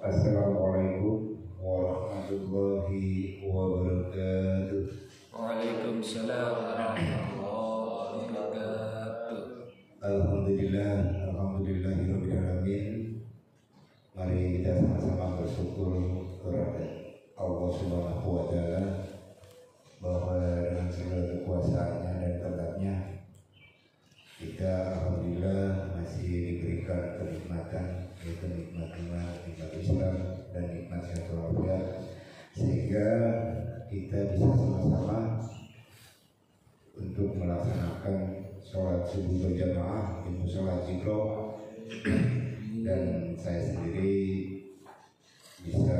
Assalamualaikum warahmatullahi wabarakatuh. Waalaikumsalam warahmatullahi wabarakatuh. Alhamdulillahirabbil alamin. Mari kita sama-sama bersyukur kepada Allah Subhanahu wa taala bahwa dengan segala kekuasaannya dan kehendaknya kita alhamdulillah masih diberikan kenikmatan, yaitu nikmat Islam dan nikmat sehat walafiat, sehingga kita bisa sama-sama untuk melaksanakan sholat subuh berjamaah di mushola Cikro, dan saya sendiri bisa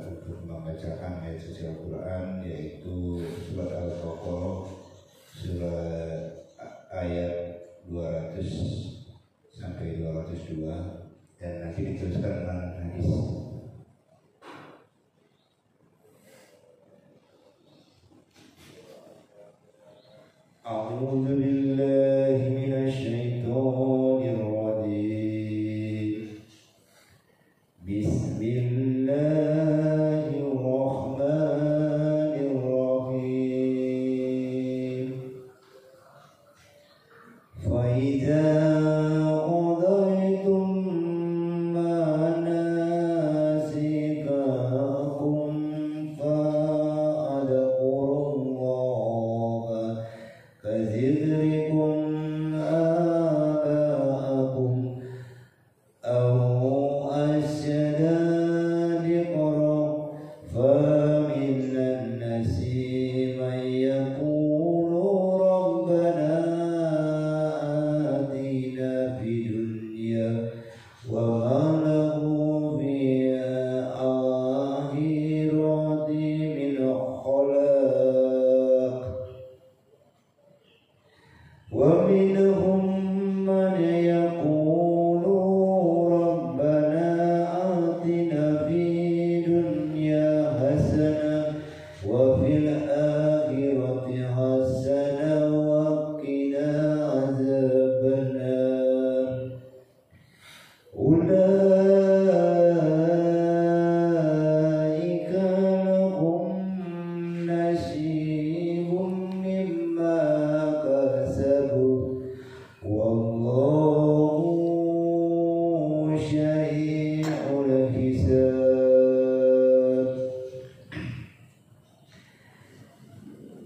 untuk membacakan ayat suci Al-Quran, yaitu surat Al-Baqarah surat ayat 200 sampai 202, dan nanti diteruskan dengan hadis. A'udzu billahi minasy syaithanir rajim. Bismillahirrahmanirrahim. Fa idza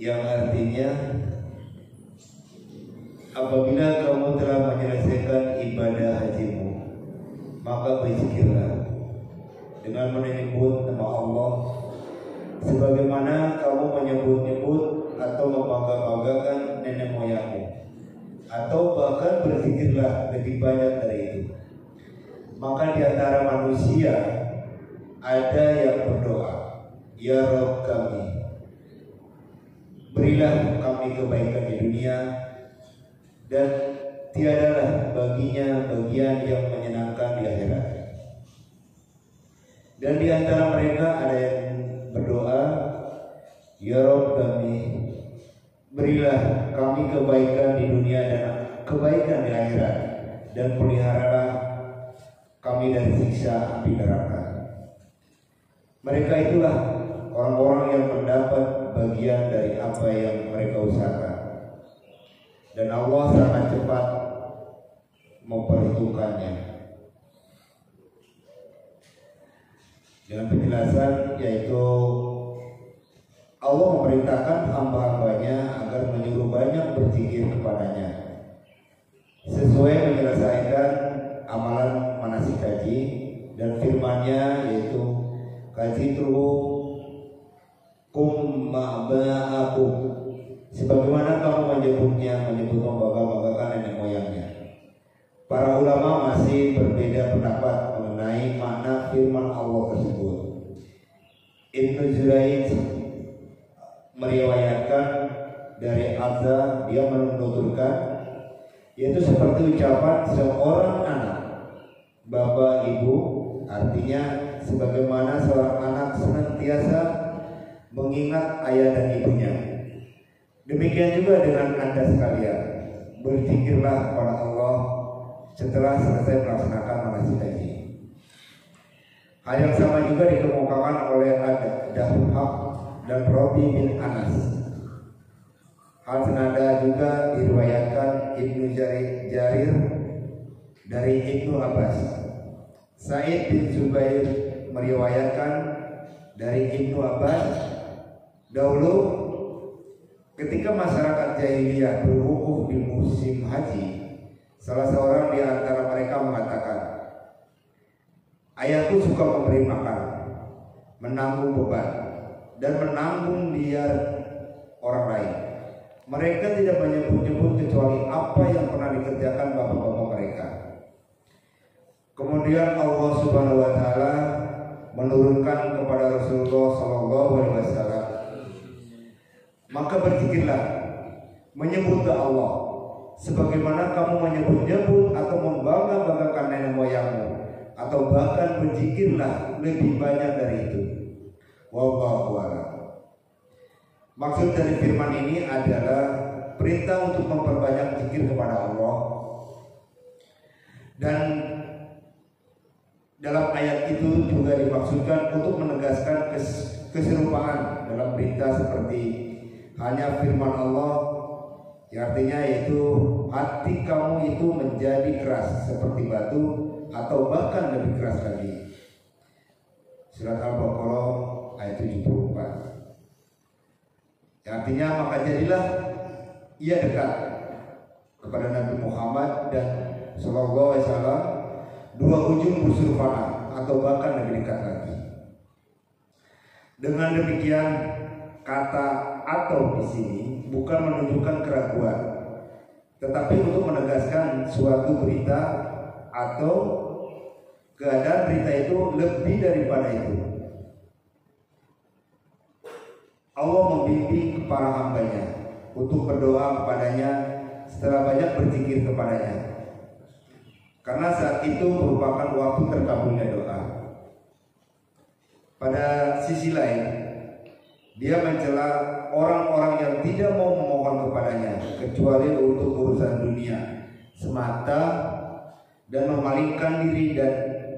yang artinya apabila kamu telah menyelesaikan ibadah hajimu, maka berzikirlah dengan menyebut nama Allah sebagaimana kamu menyebut-nyebut atau membangga-banggakan nenek moyangmu, atau bahkan berzikirlah lebih banyak dari itu. Maka di antara manusia ada yang berdoa, ya Rabb kami, berilah kami kebaikan di dunia, dan tiadalah baginya bagian yang menyenangkan di akhirat. Dan di antara mereka ada yang berdoa, ya Rabb kami, berilah kami kebaikan di dunia dan kebaikan di akhirat, dan peliharalah kami dari siksa api neraka. Mereka itulah orang-orang yang mendapat bagian dari apa yang mereka usahakan, dan Allah sangat cepat memperhitungkannya. Dengan penjelasan, yaitu Allah memerintahkan hamba-hambanya agar menyuruh banyak berzikir kepadanya sesuai menyelesaikan amalan manasik haji, dan firman-Nya yaitu kajitu kumma'ba'akum, sebagaimana kamu menyebut membangga-banggakan nenek moyangnya. Para ulama masih berbeda pendapat mengenai makna firman Allah tersebut. Ibnu Juraij meriwayatkan dari Azza, dia menuturkan, yaitu seperti ucapan seorang anak, bapak ibu, artinya sebagaimana seorang anak senantiasa mengingat ayah dan ibunya. Demikian juga dengan Anda sekalian, berzikirlah kepada Allah setelah selesai melaksanakan manasik haji. Hal yang sama juga dikemukakan oleh Ad-Dahhak dan Rabi bin Anas. Hal senada juga diriwayatkan Ibnu Jarir dari Ibnu Abbas. Sa'id bin Zubair meriwayatkan dari Ibnu Abbas, dahulu ketika masyarakat jahiliyah berwukuf di musim haji, salah seorang di antara mereka mengatakan, ayahku suka memberi makan, menanggung beban, dan menanggung biar orang lain. Mereka tidak menyebut-nyebut kecuali apa yang pernah dikerjakan bapak-bapak mereka. Kemudian Allah Subhanahu wa taala menurunkan kepada Rasulullah sallallahu alaihi wasallam, maka berzikirlah, menyebutlah Allah sebagaimana kamu menyebut-nyebut atau membangga-banggakan nenek moyangmu, atau bahkan berzikirlah lebih banyak dari itu. Wallahu a'lam. Maksud dari firman ini adalah perintah untuk memperbanyak zikir kepada Allah, dan dalam ayat itu juga dimaksudkan untuk menegaskan keserupaan dalam perintah seperti hanya firman Allah, yang artinya yaitu hati kamu itu menjadi keras seperti batu atau bahkan lebih keras lagi. Surat Al-Baqarah ayat 74. Yang artinya maka jadilah ia dekat kepada Nabi Muhammad dan sallallahu alaihi wasallam dua ujung busur panah atau bahkan lebih dekat lagi. Dengan demikian, kata atau di sini bukan menunjukkan keraguan, tetapi untuk menegaskan suatu berita atau keadaan berita itu lebih daripada itu. Allah membimbing para hambanya untuk berdoa kepadanya setelah banyak berzikir kepadanya, karena saat itu merupakan waktu terkabulnya doa. Pada sisi lain, dia mencela orang-orang yang tidak mau memohon kepadanya kecuali untuk urusan dunia semata dan memalingkan diri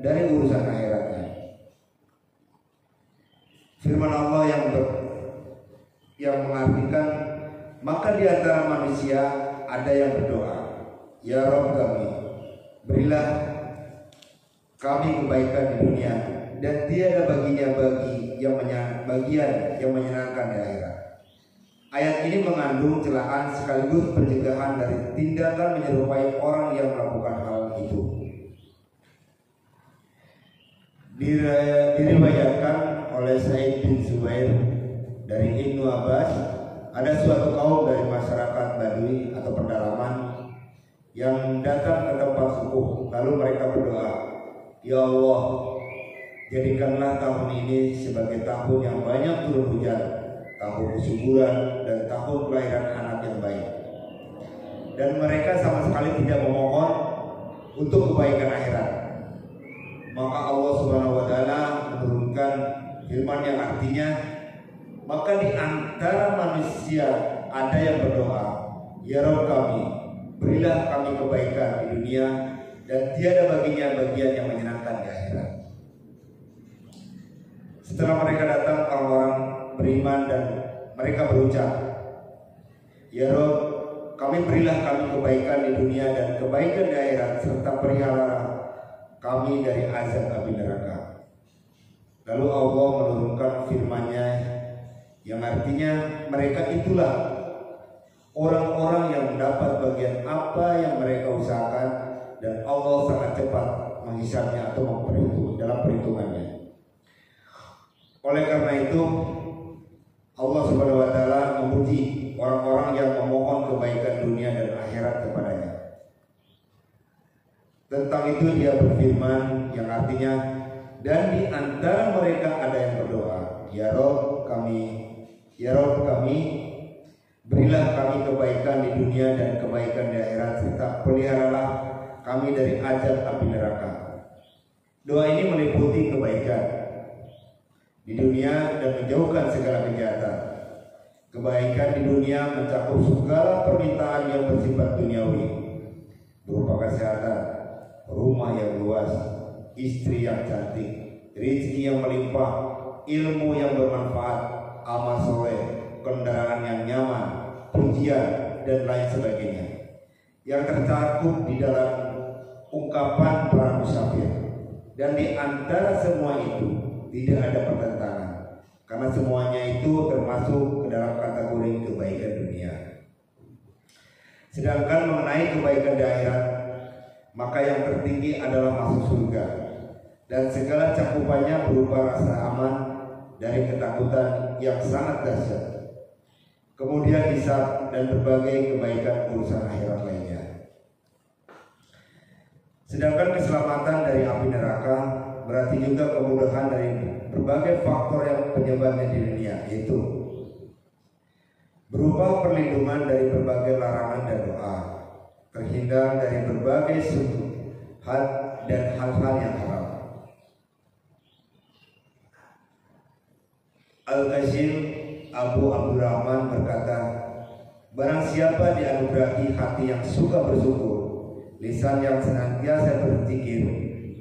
dari urusan akhiratnya. Firman Allah yang mengartikan, maka di antara manusia ada yang berdoa, ya Rabb kami, berilah kami kebaikan di dunia, dan tiada baginya bagian yang menyenangkan di akhirat. Ayat ini mengandung celaan sekaligus pencegahan dari tindakan menyerupai orang yang melakukan hal itu. Diriwayatkan oleh Sa'id bin Zubair dari Ibnu Abbas, ada suatu kaum dari masyarakat Badui atau pedalaman yang datang ke tempat subuh, lalu mereka berdoa, ya Allah, jadikanlah tahun ini sebagai tahun yang banyak turun hujan, tahun kesuburan, dan tahun kelahiran anak yang baik. Dan mereka sama sekali tidak memohon untuk kebaikan akhirat. Maka Allah Subhanahu wa taala menurunkan firman yang artinya, maka di antara manusia ada yang berdoa, ya Rabb kami, berilah kami kebaikan di dunia, dan tiada baginya bagian yang menyenangkan di akhirat. Setelah mereka datang orang-orang beriman dan mereka berucap, ya Rabb, kami berilah kami kebaikan di dunia dan kebaikan di akhirat, serta pelihara kami dari azab api neraka. Lalu Allah menurunkan firman-Nya yang artinya mereka itulah orang-orang yang mendapat bagian apa yang mereka usahakan, dan Allah sangat cepat menghisabnya atau dalam perhitungannya. Oleh karena itu Allah Subhanahu wa taala memuji orang-orang yang memohon kebaikan dunia dan akhirat kepadanya. Tentang itu dia berfirman yang artinya, dan di antara mereka ada yang berdoa, ya Rabb kami, berilah kami kebaikan di dunia dan kebaikan di akhirat, serta peliharalah kami dari azab api neraka. Doa ini meliputi kebaikan di dunia dan menjauhkan segala kejahatan. Kebaikan di dunia mencakup segala permintaan yang bersifat duniawi, berupa kesehatan, rumah yang luas, istri yang cantik, rezeki yang melimpah, ilmu yang bermanfaat, amal soleh, kendaraan yang nyaman, pujian, dan lain sebagainya yang tercakup di dalam ungkapan para musafir. Dan di antara semua itu tidak ada pertentangan, karena semuanya itu termasuk ke dalam kategori kebaikan dunia. Sedangkan mengenai kebaikan di akhirat, maka yang tertinggi adalah masuk surga, dan segala cakupannya berupa rasa aman dari ketakutan yang sangat dahsyat, kemudian hisab dan berbagai kebaikan urusan akhirat lainnya. Sedangkan keselamatan dari api neraka berarti juga kemudahan dari berbagai faktor yang penyebabnya di dunia, yaitu berupa perlindungan dari berbagai larangan dan doa, terhindar dari berbagai syubhat dan hal-hal yang haram. Al-Qasim Abu Abdurrahman berkata, barang siapa dianugerahi hati yang suka bersyukur, lisan yang senantiasa berzikir,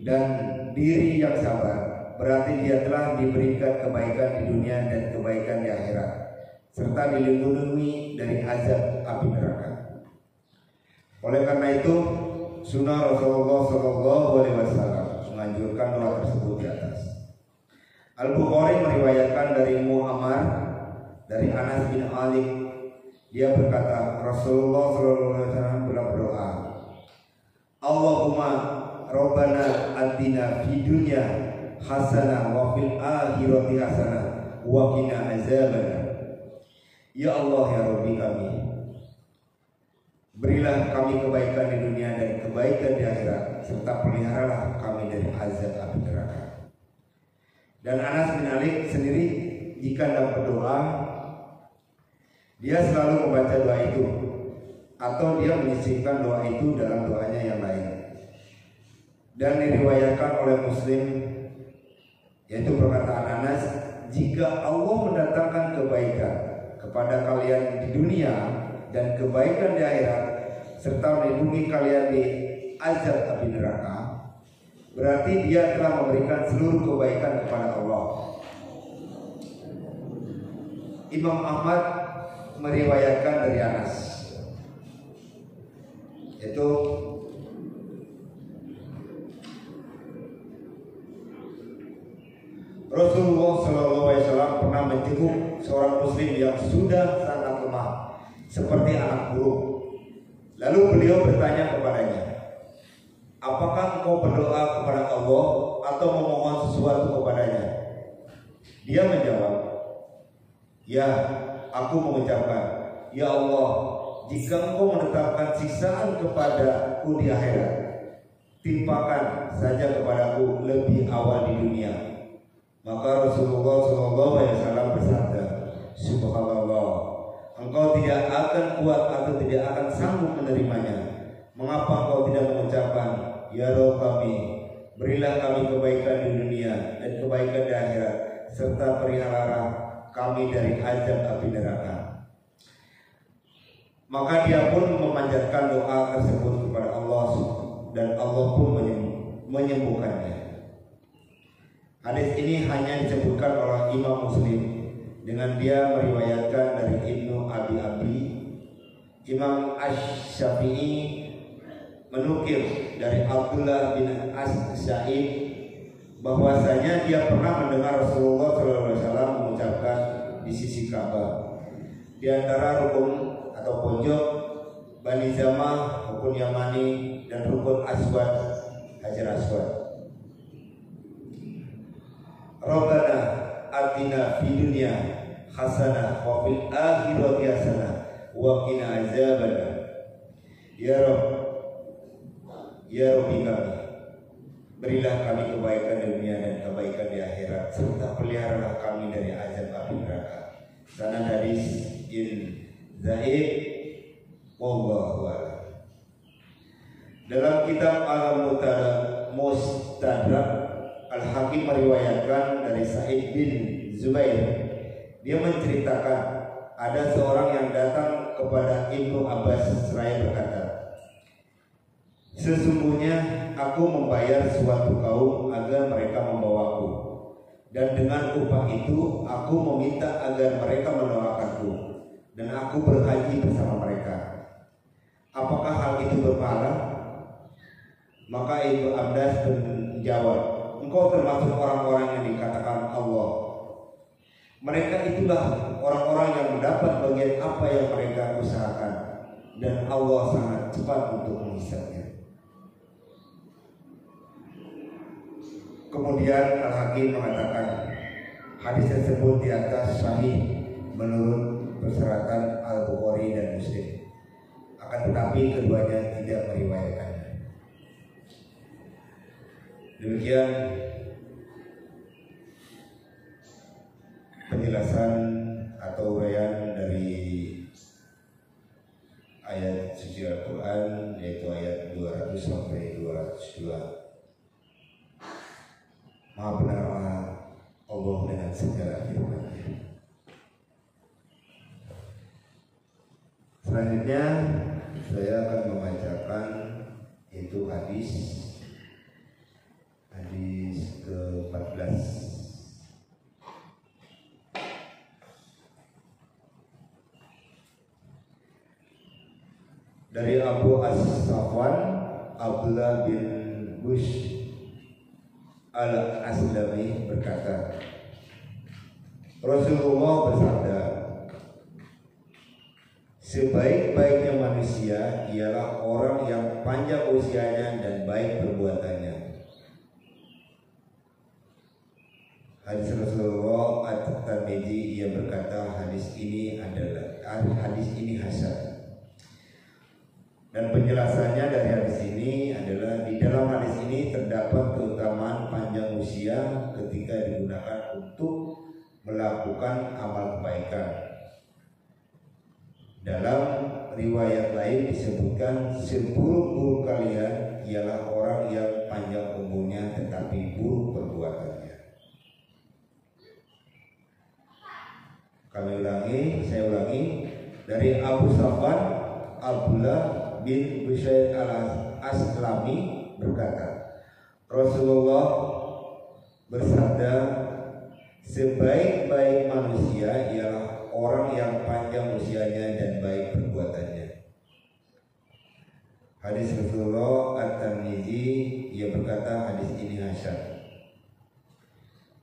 dan diri yang sabar, berarti dia telah diberikan kebaikan di dunia dan kebaikan di akhirat, serta dilindungi dari azab api neraka. Oleh karena itu, sunnah Rasulullah SAW menganjurkan doa tersebut di atas. Al-Bukhari meriwayatkan dari Muhammad dari Anas bin Malik, dia berkata, Rasulullah SAW pernah berdoa, Allahumma Rabbana atina fid dunya hasanah wa fil akhirati hasanah wa qina azabannar. Ya Allah, ya Rabbi kami, berilah kami kebaikan di dunia dan kebaikan di akhirat, serta peliharalah kami dari azab api neraka. Dan Anas bin Malik sendiri jika dalam berdoa, dia selalu membaca doa itu, atau dia menyisipkan doa itu dalam doanya yang lain. Dan diriwayatkan oleh Muslim, yaitu perkataan Anas, jika Allah mendatangkan kebaikan kepada kalian di dunia dan kebaikan di akhirat, serta melindungi kalian di azab api neraka, berarti dia telah memberikan seluruh kebaikan kepada Allah. Imam Ahmad meriwayatkan dari Anas, yaitu Rasulullah SAW pernah menjenguk seorang muslim yang sudah sangat lemah seperti anak burung. Lalu beliau bertanya kepadanya, apakah engkau berdoa kepada Allah atau memohon sesuatu kepadanya? Dia menjawab, ya, aku mengucapkan, ya Allah, jika engkau menetapkan siksaan kepadaku di akhirat, timpakan saja kepadaku lebih awal di dunia. Maka Rasulullah SAW bersabda, Subhanallah, engkau tidak akan kuat atau tidak akan sanggup menerimanya. Mengapa engkau tidak mengucapkan, ya Rabb kami, berilah kami kebaikan di dunia dan kebaikan di akhirat, serta peliharalah kami dari azab api neraka. Maka dia pun memanjatkan doa tersebut kepada Allah, dan Allah pun menyembuhkannya. Hadis ini hanya disebutkan oleh Imam Muslim, dengan dia meriwayatkan dari Ibnu Abi Abi. Imam Asy-Syafi'i menukil dari Abdullah bin As-Sa'id bahwasanya dia pernah mendengar Rasulullah SAW mengucapkan di sisi Ka'bah, di antara rukun atau pojok Bani Zamah, rukun Yamani, dan rukun Aswad, Hajar Aswad, Rabbana atina fid dunya hasanah wa fil akhirati hasanah wa qina azabannar. Ya Rabb, ya Rabbi kami, berilah kami kebaikan di dunia dan kebaikan di akhirat, serta peliharalah kami dari azab api neraka. Sanad hadis in Zaid wallahu a'lam. Dalam kitab Al-Mustadrak, Al-Hakim meriwayatkan dari Sa'id bin Zubair, dia menceritakan ada seorang yang datang kepada Ibnu Abbas seraya berkata, sesungguhnya aku membayar suatu kaum agar mereka membawaku dan dengan upah itu aku meminta agar mereka mendoakanku dan aku berhaji bersama mereka. Apakah hal itu berpahala? Maka Ibnu Abbas menjawab, engkau termasuk orang-orang yang dikatakan Allah. Mereka itulah orang-orang yang mendapat bagian apa yang mereka usahakan, dan Allah sangat cepat untuk menghisabnya. Kemudian Al-Hakim mengatakan hadis tersebut di atas sahih menurut persyaratan Al-Bukhari dan Muslim. Akan tetapi keduanya tidak meriwayatkannya. Demikian penjelasan atau uraian dari ayat suci Al-Quran, yaitu ayat 200 sampai 202. Maha benar Allah dengan segala firman-Nya. Selanjutnya saya akan membacakan itu hadis ke-14. Dari Abu As-Safwan Abdullah bin Bush Al-Aslami berkata, Rasulullah bersabda, sebaik-baiknya manusia ialah orang yang panjang usianya dan baik perbuatannya. Hadis Rasulullah At-Tirmidzi, ia berkata hadis ini hasan. Dan penjelasannya dari hadis ini adalah di dalam hadis ini terdapat keutamaan panjang usia ketika digunakan untuk melakukan amal kebaikan. Dalam riwayat lain disebutkan seburuk-buruk kalian ialah orang yang panjang umurnya tetapi buruk perbuatannya. Saya ulangi dari Abu Safwan Abdullah bin Bushair al-Aslami berkata, Rasulullah bersabda, sebaik-baik manusia ialah orang yang panjang usianya dan baik perbuatannya. Hadis Rasulullah At-Tirmidzi, ia berkata hadis ini hasan.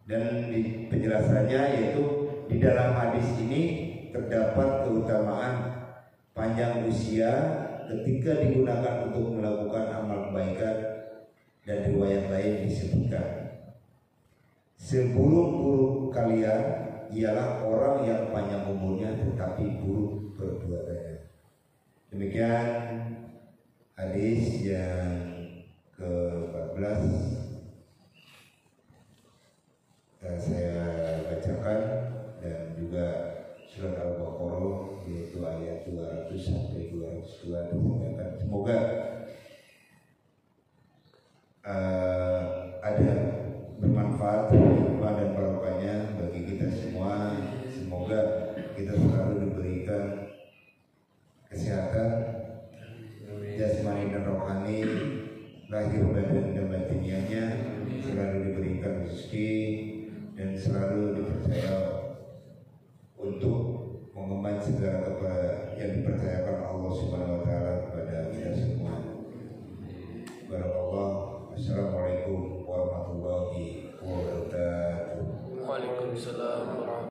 Dan di penjelasannya yaitu di dalam hadis ini terdapat keutamaan panjang usia ketika digunakan untuk melakukan amal kebaikan, dan riwayat lain disebutkan seburuk-buruk kalian ialah orang yang panjang umurnya tetapi buruk perbuatannya. Demikian hadis yang ke-14 saya bacakan, dan juga surat Al-Baqarah yaitu ayat 200 sampai 202 disampaikan. Semoga ada bermanfaat dan barokahnya bagi kita semua. Semoga kita selalu diberikan kesehatan jasmani dan rohani, lahir badan dan batiniahnya, selalu diberikan rezeki dan selalu dipercaya untuk mengemban segala apa yang dipercayakan Allah Subhanahu wa taala kepada kita semua. Barakallah. Assalamualaikum warahmatullahi wabarakatuh. Waalaikumsalam.